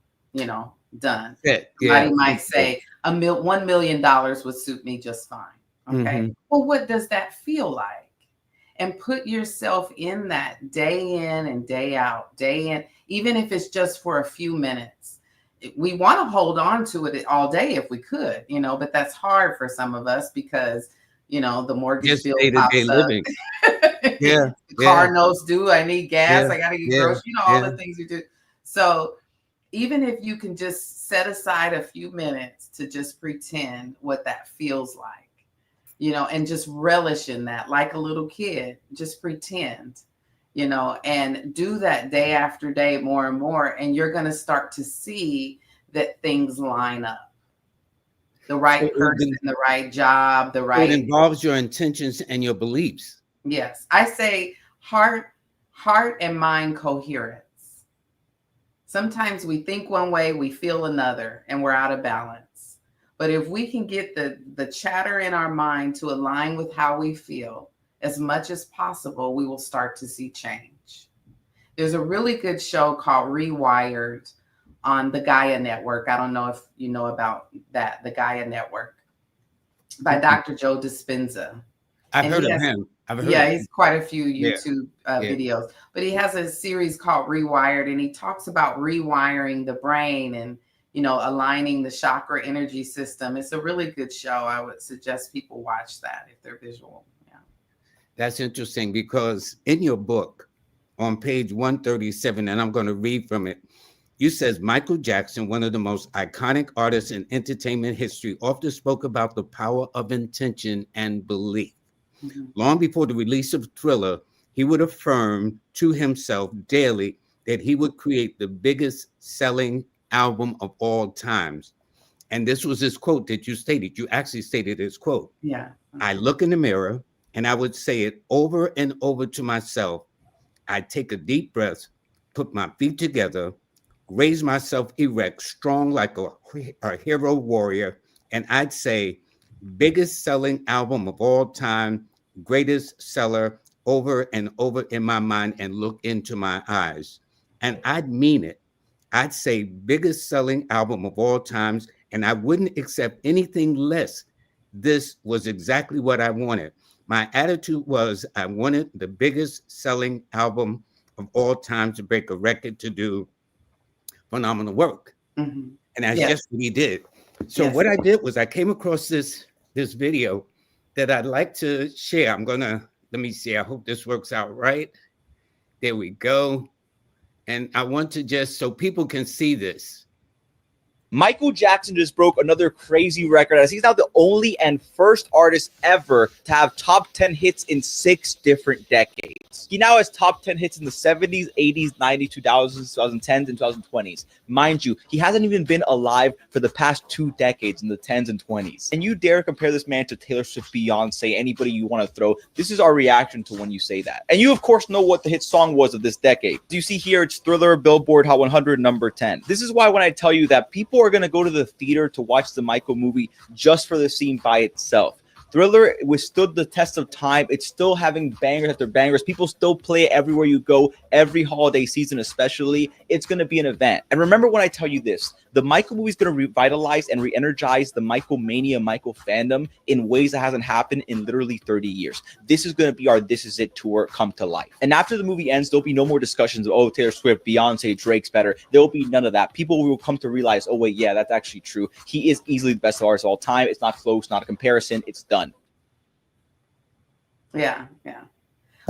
done? Yeah. Somebody might say $1 million would suit me just fine. Okay. Mhm. Well, what does that feel like? and put yourself in that day in and day out, day in, even if it's just for a few minutes. We want to hold on to it all day if we could, but that's hard for some of us because, the mortgage Just bill day-to-day pops up. living. Yeah, The yeah, car notes due. I need gas. yeah, I got to get yeah, groceries, all yeah. the things you do. So even if you can just set aside a few minutes to just pretend what that feels like, and just relish in that like a little kid, just pretend, and do that day after day more and more. And you're going to start to see that things line up. The So right person, the right job, the it right. involves your intentions and your beliefs. Yes. I say heart and mind coherence. Sometimes we think one way, we feel another, and we're out of balance. But if we can get the chatter in our mind to align with how we feel as much as possible, we will start to see change. There's a really good show called Rewired on the Gaia Network. I don't know if you know about that, the Gaia Network, by Dr. Joe Dispenza. I've And heard he of has, him. I've heard of yeah, him. he's quite a few Yeah, YouTube yeah. videos, but he has a series called Rewired, and he talks about rewiring the brain and, aligning the chakra energy system. It's a really good show. I would suggest people watch that if they're visual. Yeah. That's interesting because in your book on page 137, and I'm going to read from it, you says Michael Jackson, one of the most iconic artists in entertainment history, often spoke about the power of intention and belief. Mm-hmm. Long before the release of Thriller, he would affirm to himself daily that he would create the biggest selling album of all times. And this was his quote that you stated. You actually stated his quote. Yeah. I look in the mirror and I would say it over and over to myself. I take a deep breath, put my feet together, raise myself erect, strong like a hero warrior, and I'd say, biggest selling album of all time, greatest seller, over and over in my mind, and look into my eyes. And I'd mean it. I'd say, biggest selling album of all times, and I wouldn't accept anything less. This was exactly what I wanted. My attitude was I wanted the biggest selling album of all time to break a record, to do phenomenal work. Mm-hmm. And that's Yes. just what he did. So Yes. what I did was I came across this video that I'd like to share. I'm gonna, let me see. I hope this works out right. There we go. And I want to just, so people can see this. Michael Jackson just broke another crazy record as he's now the only and first artist ever to have top 10 hits in 6 different decades. He now has top 10 hits in the 70s, 80s, 90s, 2000s, 2010s, and 2020s. Mind you, he hasn't even been alive for the past 2 decades in the 10s and 20s. And you dare compare this man to Taylor Swift, Beyonce, anybody you want to throw. This is our reaction to when you say that. And you, of course, know what the hit song was of this decade. Do you see here? It's Thriller, Billboard Hot 100, number 10. This is why when I tell you that people are going to go to the theater to watch the Michael movie just for the scene by itself. Thriller withstood the test of time. It's still having bangers after bangers. People still play it everywhere you go, every holiday season especially. It's going to be an event. And remember when I tell you this, the Michael movie is going to revitalize and re-energize the Michael mania, Michael fandom in ways that hasn't happened in literally 30 years. This is going to be our This Is It tour come to life. And after the movie ends, there'll be no more discussions of, oh, Taylor Swift, Beyonce, Drake's better. There will be none of that. People will come to realize, oh, wait, yeah, that's actually true. He is easily the best artist of all time. It's not close, not a comparison. It's done. Yeah, yeah.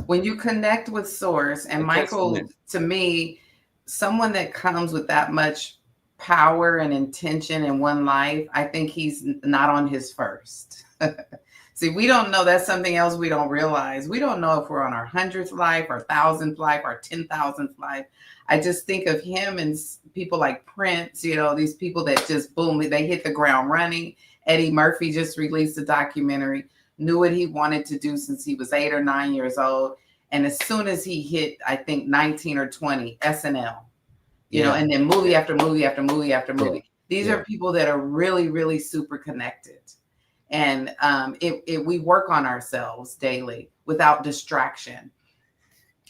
When you connect with Source, and Michael, to me, someone that comes with that much power and intention in one life, I think he's not on his first. See, we don't know. That's something else we don't realize. We don't know if we're on our 100th life, our 1,000th life, our 10,000th life. I just think of him and people like Prince, these people that just, boom, they hit the ground running. Eddie Murphy just released a documentary, knew what he wanted to do since he was 8 or 9 years old. And as soon as he hit, I think 19 or 20, SNL, and then movie after movie after movie after movie. Yeah. These are people that are really, really super connected. And we work on ourselves daily without distraction.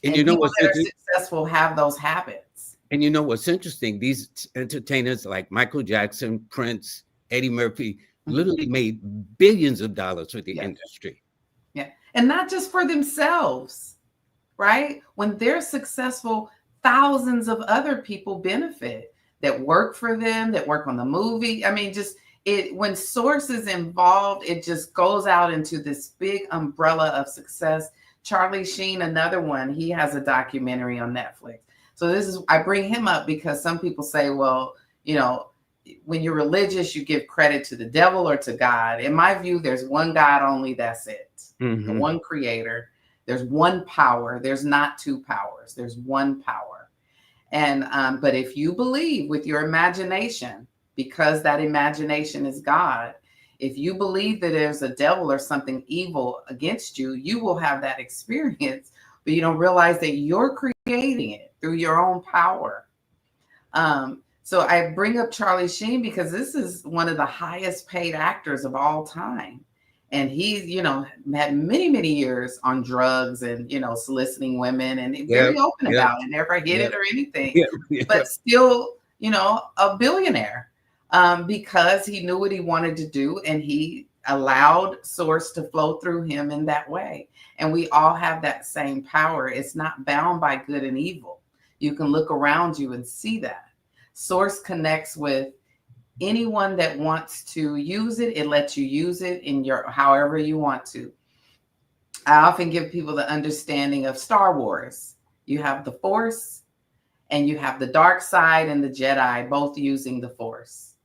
And you know people what's that are successful have those habits. And you know what's interesting? These entertainers like Michael Jackson, Prince, Eddie Murphy, literally made billions of dollars for the industry. Yeah. And not just for themselves, right? When they're successful, thousands of other people benefit that work for them, that work on the movie. I mean, just it when Source is involved, it just goes out into this big umbrella of success. Charlie Sheen, another one, he has a documentary on Netflix. So this is I bring him up because some people say, well, you know, when you're religious, you give credit to the devil or to God. In my view, there's one God only, that's it. The one creator. There's one power. There's not two powers. There's one power. And but if you believe with your imagination, because that imagination is God, if you believe that there's a devil or something evil against you, you will have that experience, but you don't realize that you're creating it through your own power. So I bring up Charlie Sheen because this is one of the highest paid actors of all time. And he, you know, had many, many years on drugs and, you know, soliciting women and very open about it, never hit it or anything, but still, you know, a billionaire because he knew what he wanted to do and he allowed Source to flow through him in that way. And we all have that same power. It's not bound by good and evil. You can look around you and see that. Source connects with anyone that wants to use it. It lets you use it in your however you want to. I often give people the understanding of Star Wars. You have the Force and you have the dark side and the Jedi both using the Force.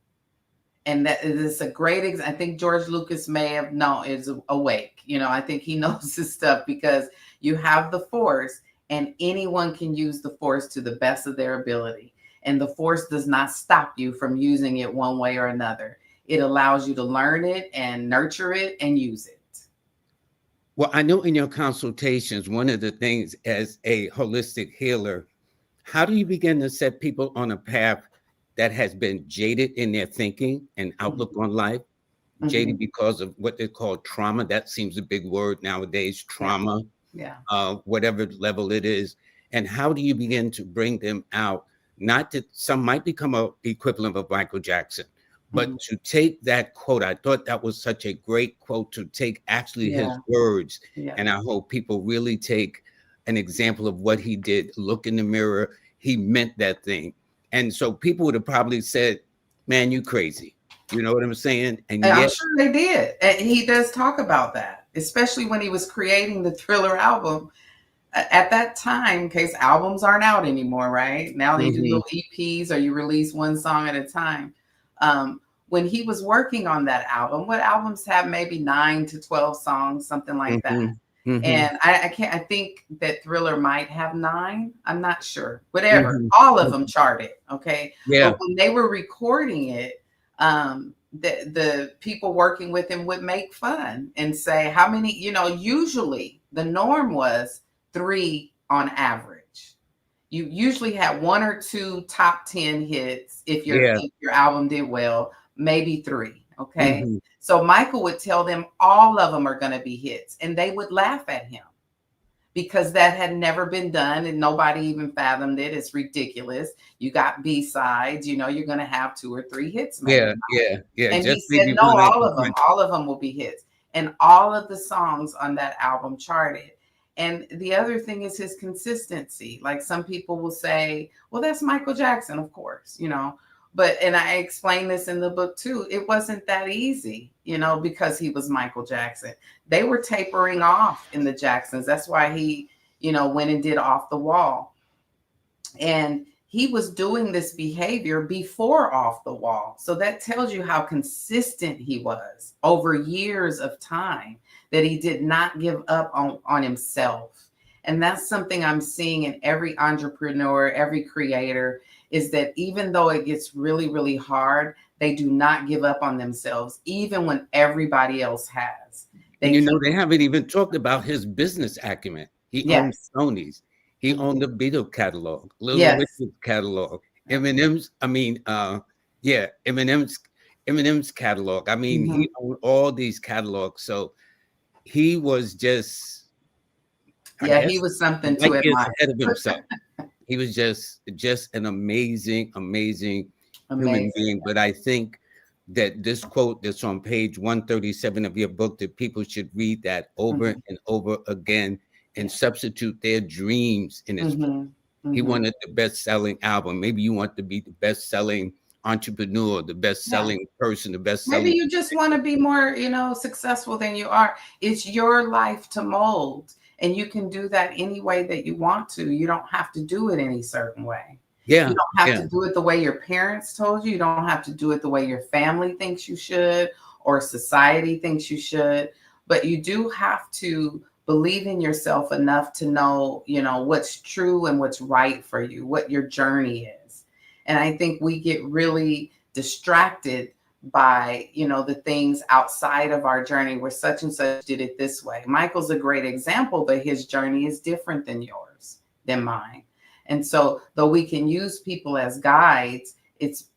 And that is a great example. I think George Lucas may have known is awake. You know, I think he knows this stuff because you have the Force and anyone can use the Force to the best of their ability. And the Force does not stop you from using it one way or another. It allows you to learn it and nurture it and use it. Well, I know in your consultations, one of the things as a holistic healer, how do you begin to set people on a path that has been jaded in their thinking and outlook on life? Jaded because of what they call trauma. That seems a big word nowadays, trauma, whatever level it is. And how do you begin to bring them out? Not that some might become a equivalent of Michael Jackson, but to take that quote, I thought that was such a great quote to take actually his words. And I hope people really take an example of what he did, look in the mirror. He meant that thing. And so people would have probably said, man, you crazy. You know what I'm saying? And yet, I'm sure they did. And he does talk about that, especially when he was creating the Thriller album. At that time, in case albums aren't out anymore, right? Now they do little EPs or you release one song at a time. When he was working on that album, what albums have maybe 9 to 12 songs, something like that. And I think that Thriller might have 9. I'm not sure. Whatever. All of them charted. Okay. But when they were recording it, the people working with him would make fun and say, how many, you know, usually the norm was 3 on average. You usually had 1 or 2 top 10 hits if your album did well, maybe 3. Okay. So Michael would tell them all of them are going to be hits and they would laugh at him because that had never been done and nobody even fathomed it. It's ridiculous. You got B-sides, you know, you're going to have 2 or 3 hits. Maybe And just he said, no, all of them will be hits. And all of the songs on that album charted. And the other thing is his consistency. Like some people will say, well, that's Michael Jackson, of course, you know, but, and I explain this in the book too, it wasn't that easy, you know, because he was Michael Jackson. They were tapering off in the Jacksons. That's why he, you know, went and did Off the Wall. And he was doing this behavior before Off the Wall. So that tells you how consistent he was over years of time, that he did not give up on himself. And that's something I'm seeing in every entrepreneur, every creator, is that even though it gets really, really hard, they do not give up on themselves, even when everybody else has. And you know, they haven't even talked about his business acumen. He owned Sony's. He owned the Beatles catalog, Little Richard's catalog, Eminem's. I mean, Eminem's catalog. I mean, he owned all these catalogs. So he was just, he was something to admire. Ahead of himself. He was just an amazing human being. But I think that this quote that's on page 137 of your book, that people should read that over and over again and substitute their dreams in his book. He wanted the best-selling album. Maybe you want to be the best-selling entrepreneur, the best-selling person, the best-selling. Maybe you just want to be more, successful than you are. It's your life to mold, and you can do that any way that you want to. You don't have to do it any certain way. Yeah. You don't have to do it the way your parents told you. You don't have to do it the way your family thinks you should or society thinks you should. But you do have to believe in yourself enough to know, what's true and what's right for you, what your journey is. And I think we get really distracted by, the things outside of our journey where such and such did it this way. Michael's a great example, but his journey is different than yours, than mine. And so though we can use people as guides, it's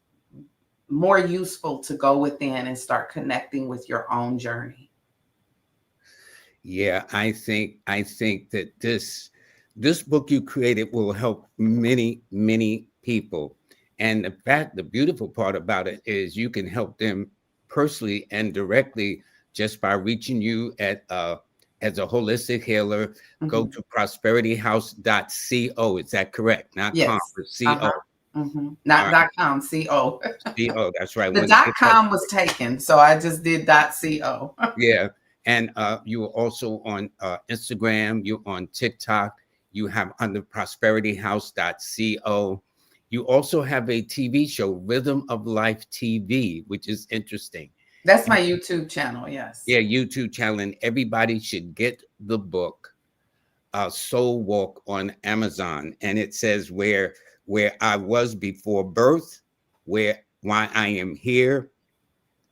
more useful to go within and start connecting with your own journey. Yeah, I think that this book you created will help many, many people. And the beautiful part about it is you can help them personally and directly just by reaching you at as a holistic healer. Go to prosperityhouse.co. Is that correct? Not Yes. com, but co. Not .com, co. Co, that's right. The .com was taken, so I just did .co. Yeah. And you are also on Instagram, you're on TikTok, you have under prosperityhouse.co. You also have a TV show, Rhythm of Life TV, which is interesting. That's my YouTube channel, yes. Yeah, YouTube channel. And everybody should get the book, Soul Walk, on Amazon. And it says where I was before birth, why I am here,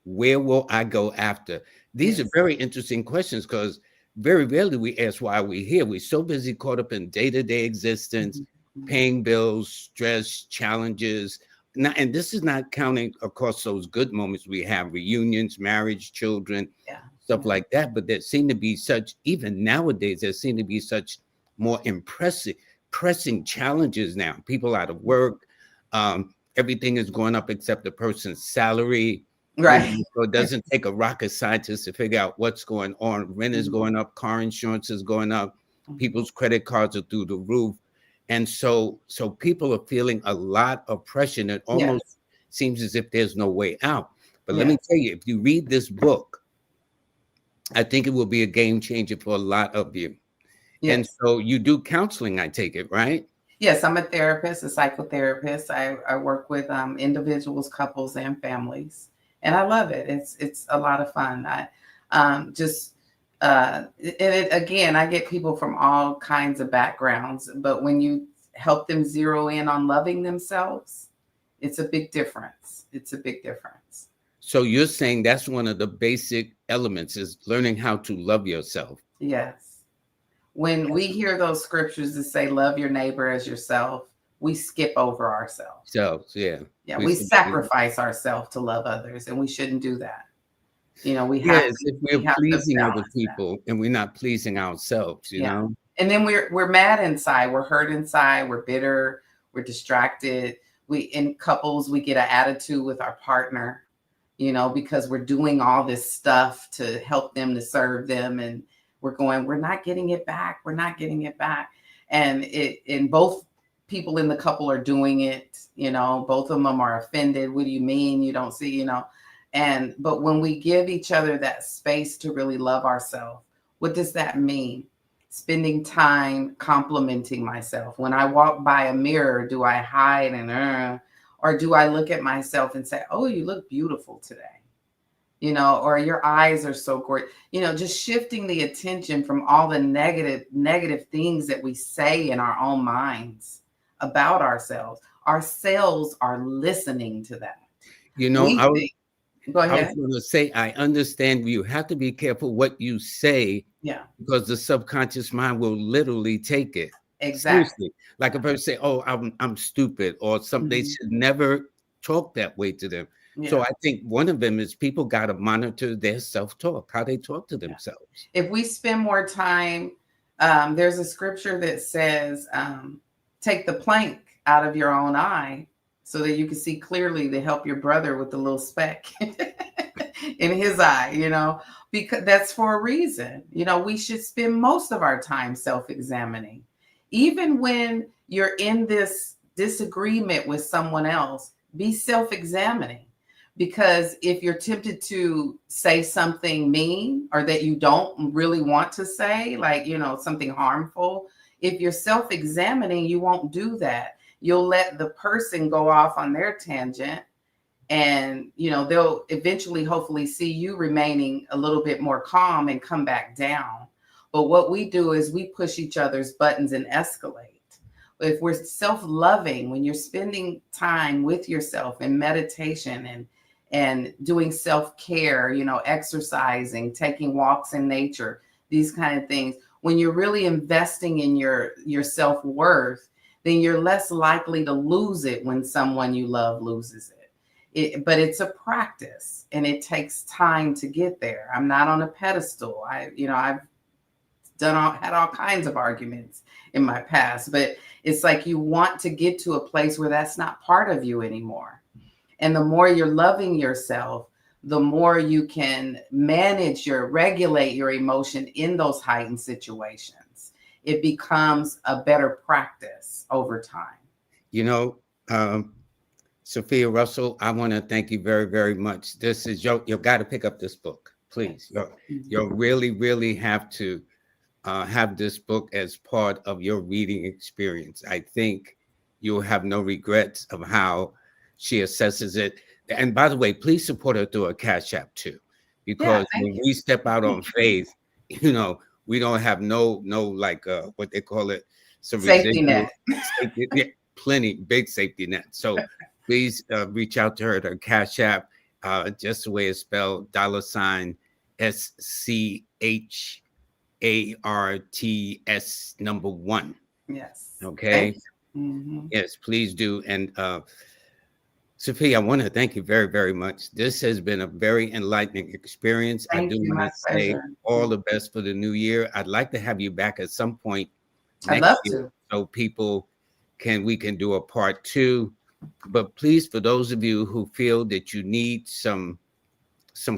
where will I go after? These are very interesting questions because very rarely we ask why we're here. We're so busy caught up in day-to-day existence, paying bills, stress, challenges. And this is not counting, of course, those good moments we have, reunions, marriage, children, stuff like that. But there seem to be even nowadays, there seem to be such more pressing challenges now. People out of work, everything is going up except the person's salary. Right. So it doesn't take a rocket scientist to figure out what's going on. Rent is going up, car insurance is going up, people's credit cards are through the roof. And so people are feeling a lot of pressure, and it almost seems as if there's no way out. But let me tell you, if you read this book, I think it will be a game changer for a lot of you. Yes. And so you do counseling, I take it, right? Yes, I'm a therapist, a psychotherapist. I work with individuals, couples, and families. And I love it. It's a lot of fun. Again, I get people from all kinds of backgrounds, but when you help them zero in on loving themselves, it's a big difference. It's a big difference. So you're saying that's one of the basic elements, is learning how to love yourself. Yes. When we hear those scriptures that say, love your neighbor as yourself, we skip over ourselves. Yeah. Yeah, we sacrifice ourselves to love others, and we shouldn't do that. We have if we're pleasing other people and we're not pleasing ourselves, you know. And then we're mad inside, we're hurt inside, we're bitter, we're distracted. In couples, we get an attitude with our partner, because we're doing all this stuff to help them, to serve them, and we're not getting it back. We're not getting it back. And both people in the couple are doing it, both of them are offended. What do you mean you don't see, but when we give each other that space to really love ourselves, what does that mean? Spending time complimenting myself. When I walk by a mirror, do I hide or do I look at myself and say, oh, you look beautiful today? Or your eyes are so great, just shifting the attention from all the negative things that we say in our own minds about ourselves. Our cells are listening to that. Go ahead. I was going to say, I understand you have to be careful what you say, because the subconscious mind will literally take it. Exactly. Seriously. Like a person say, oh, I'm stupid, or something. They should never talk that way to them. Yeah. So I think one of them is people got to monitor their self-talk, how they talk to themselves. If we spend more time, there's a scripture that says, take the plank out of your own eye so that you can see clearly to help your brother with the little speck. in his eye, because that's for a reason. We should spend most of our time self-examining. Even when you're in this disagreement with someone else, be self-examining. Because if you're tempted to say something mean or that you don't really want to say, like, something harmful, if you're self-examining, you won't do that. You'll let the person go off on their tangent, and, they'll eventually hopefully see you remaining a little bit more calm and come back down. But what we do is we push each other's buttons and escalate. If we're self-loving, when you're spending time with yourself in meditation and doing self-care, exercising, taking walks in nature, these kind of things, when you're really investing in your self-worth, then you're less likely to lose it when someone you love loses it. But it's a practice, and it takes time to get there. I'm not on a pedestal. I've had all kinds of arguments in my past, but it's like you want to get to a place where that's not part of you anymore. And the more you're loving yourself, the more you can regulate your emotion in those heightened situations. It becomes a better practice over time. Sophia Russell, I want to thank you very, very much. This is you've got to pick up this book, please. You'll really, really have to have this book as part of your reading experience. I think you'll have no regrets of how she assesses it. And by the way, please support her through a Cash App too, because when we step out on faith, we don't have no like what they call it, some safety net. Plenty big safety net. So please reach out to her at her Cash App, just the way it's spelled, $SCHARTS #1. Yes. Okay. Yes, please do. And Sophia, I want to thank you very, very much. This has been a very enlightening experience. Thank you. Want to say all the best for the new year. I'd like to have you back at some point next year, so people we can do a part 2. But please, for those of you who feel that you need some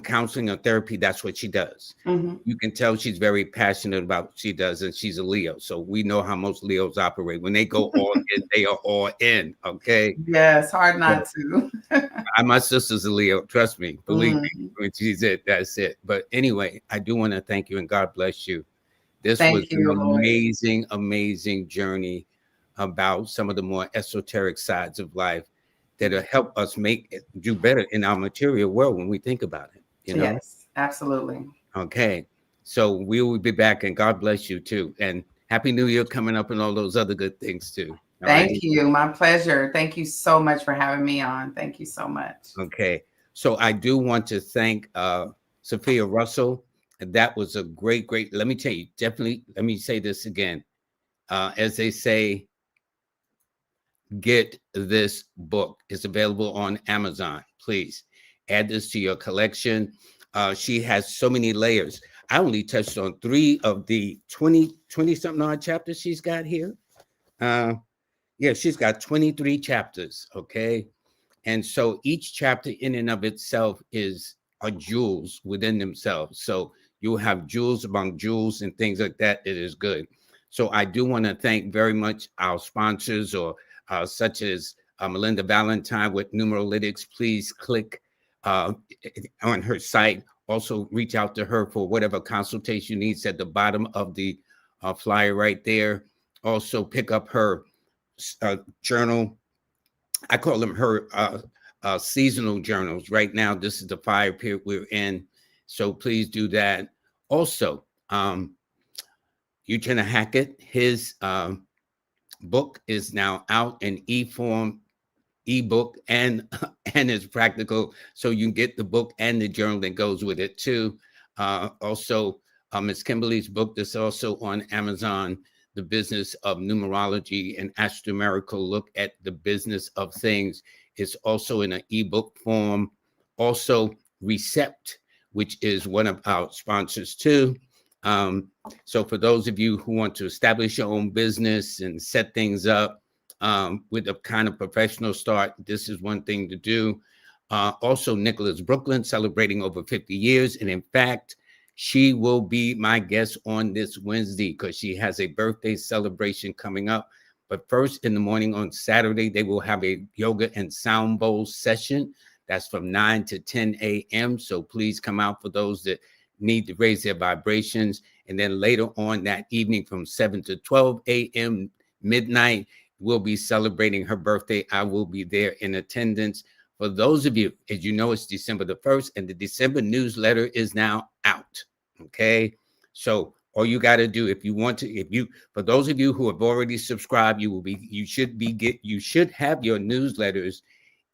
counseling or therapy, that's what she does. You can tell she's very passionate about what she does, and she's a Leo. So we know how most Leos operate. When they go all in, they are all in. Okay. Yes, hard not to. My sister's a Leo. Trust me, believe me. When she's it, that's it. But anyway, I do want to thank you, and God bless you. This was an amazing journey about some of the more esoteric sides of life that'll help us do better in our material world when we think about it. Yes, absolutely. Okay. So we will be back, and God bless you too. And Happy New Year coming up, and all those other good things too. Thank you. My pleasure. Thank you so much for having me on. Thank you so much. Okay. So I do want to thank Sophia Russell. That was a great, let me tell you, definitely, let me say this again. As they say, get this book. It's available on Amazon. Please add this to your collection. She has so many layers. I only touched on 3 of the 20 something odd chapters she's got here. She's got 23 chapters. Okay. And so each chapter in and of itself are jewels within themselves. So you'll have jewels among jewels and things like that. It is good. So I do want to thank very much our sponsors, such as Melinda Valentine with Numeralytics. Please click on her site. Also reach out to her for whatever consultation needs at the bottom of the flyer right there. Also pick up her journal. I call them her seasonal journals. Right now, this is the fire period we're in. So please do that. Also, Eugene Hackett, his book is now out in e-form, ebook, and it's practical, so you can get the book and the journal that goes with it too. Also, Ms. Kimberly's book that's also on Amazon, The Business of Numerology, an Astronumerical Look at the Business of Things, is also in an ebook form. Also, Recept, which is one of our sponsors too. So for those of you who want to establish your own business and set things up with a kind of professional start, this is one thing to do. Also, Nicholas Brooklyn celebrating over 50 years. And in fact, she will be my guest on this Wednesday because she has a birthday celebration coming up. But first, in the morning on Saturday, they will have a yoga and sound bowl session. That's from 9 to 10 a.m. So please come out for those that need to raise their vibrations. And then later on that evening from 7 to 12 a.m. midnight, we'll be celebrating her birthday. I will be there in attendance. For those of you, as you know, it's December the 1st, and the December newsletter is now out. Okay. So all you got to do, if you want to, for those of you who have already subscribed, you should have your newsletters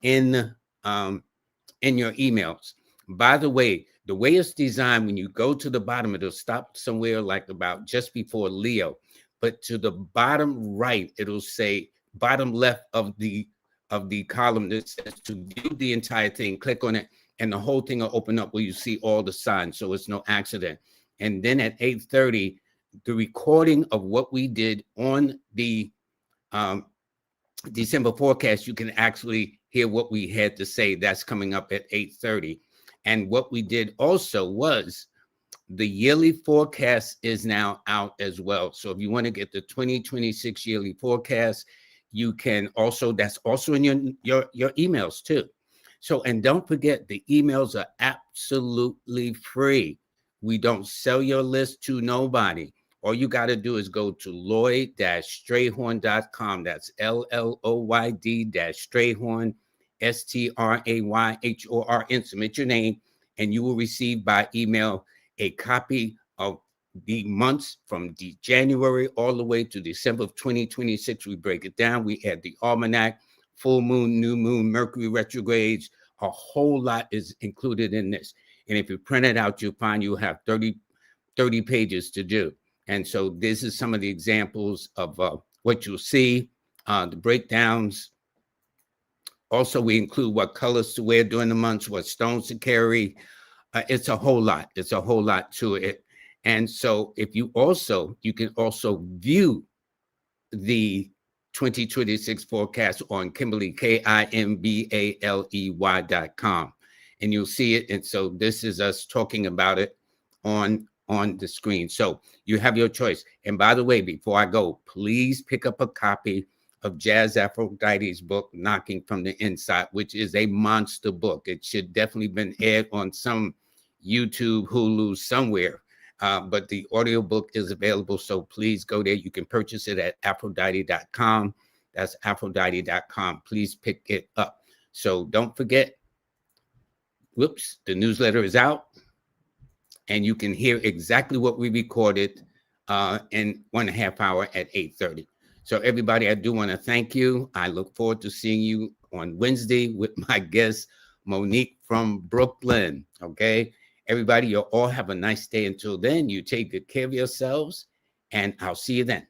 in your emails. By the way it's designed, when you go to the bottom, it'll stop somewhere like about just before Leo, but to the bottom right, it'll say bottom left of the column that says to view the entire thing. Click on it, and the whole thing will open up where you see all the signs, so it's no accident. And then at 8:30, the recording of what we did on the December forecast, you can actually hear what we had to say. That's coming up at 8:30. And what we did also was the yearly forecast is now out as well. So if you want to get the 2026 yearly forecast, you can also, that's also in your emails too. So, and don't forget, the emails are absolutely free. We don't sell your list to nobody. All you got to do is go to Lloyd-Strayhorn.com. That's LLOYD-Strayhorn, STRAYHORN. Submit your name, and you will receive by email a copy of the months from the January all the way to December of 2026. We break it down. We add the almanac, full moon, new moon, Mercury retrogrades. A whole lot is included in this. And if you print it out, you'll find you have 30 pages to do. And so this is some of the examples of what you'll see, the breakdowns. Also, we include what colors to wear during the months, what stones to carry. It's a whole lot. It's a whole lot to it. And so if you can also view the 2026 forecast on Kimberly, KIMBALEY.com. And you'll see it. And so this is us talking about it on the screen. So you have your choice. And by the way, before I go, please pick up a copy of Jazz Aphrodite's book, Knocking from the Inside, which is a monster book. It should definitely been aired on some YouTube, Hulu, somewhere. But the audiobook is available. So please go there. You can purchase it at Aphrodite.com. That's Aphrodite.com. Please pick it up. So don't forget, the newsletter is out, and you can hear exactly what we recorded in 1.5 hours at 8:30. So everybody, I do want to thank you. I look forward to seeing you on Wednesday with my guest, Monique from Brooklyn. Okay, everybody, you all have a nice day. Until then, you take good care of yourselves, and I'll see you then.